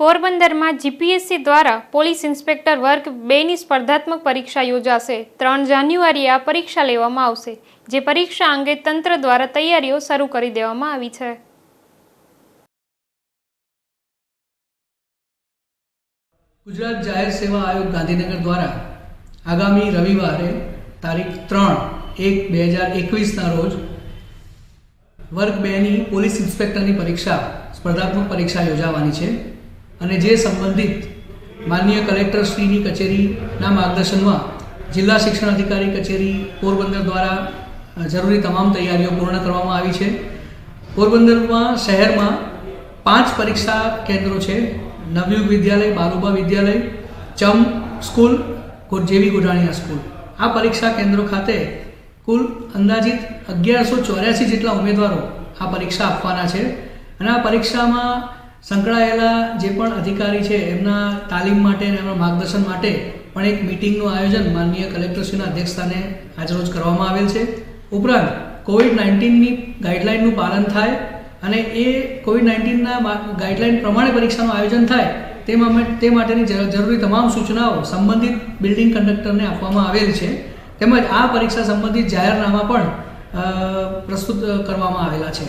પોરબંદરમાં જીપીએસસી દ્વારા police inspector વર્ગ 2ની સ્પર્ધાત્મક પરીક્ષા યોજાશે। 3 જાન્યુઆરીએ આ પરીક્ષા લેવામાં આવશે, જે પરીક્ષા અંગે તંત્ર દ્વારા તૈયારીઓ શરૂ કરી દેવામાં આવી છે। ગુજરાત જાહેર સેવા આયોગ ગાંધીનગર દ્વારા આગામી રવિવારે તારીખ 3/1/2021ના રોજ વર્ગ 2ની પોલીસ ઇન્સ્પેક્ટરની પરીક્ષા સ્પર્ધાત્મક પરીક્ષા યોજાવાની છે અને જે સંબંધિત માનનીય કલેક્ટર શ્રીની કચેરીના માર્ગદર્શનમાં જિલ્લા શિક્ષણ અધિકારી કચેરી પોરબંદર દ્વારા જરૂરી તમામ તૈયારીઓ પૂર્ણ કરવામાં આવી છે। પોરબંદરમાં શહેરમાં 5 પરીક્ષા કેન્દ્રો છે। નવયુગ વિદ્યાલય, બાલુબા વિદ્યાલય, ચમ સ્કૂલ, જેવી ગોઢાણીયા સ્કૂલ। આ પરીક્ષા કેન્દ્રો ખાતે કુલ અંદાજિત 1184 જેટલા ઉમેદવારો આ પરીક્ષા આપવાના છે અને આ પરીક્ષામાં સંકળાયેલા જે પણ અધિકારી છે એમના તાલીમ માટે અને એમના માર્ગદર્શન માટે પણ એક મિટિંગનું આયોજન માનનીય કલેક્ટરશ્રીના અધ્યક્ષસ્થાને આજરોજ કરવામાં આવેલ છે। ઉપરાંત કોવિડ-19ની ગાઈડલાઇનનું પાલન થાય અને એ કોવિડ-19ના ગાઈડલાઇન પ્રમાણે પરીક્ષાનું આયોજન થાય તે માટેની જરૂરી તમામ સૂચનાઓ સંબંધિત બિલ્ડિંગ કંડક્ટરને આપવામાં આવેલ છે। તેમજ આ પરીક્ષા સંબંધિત જાહેરનામા પણ પ્રસ્તુત કરવામાં આવેલા છે।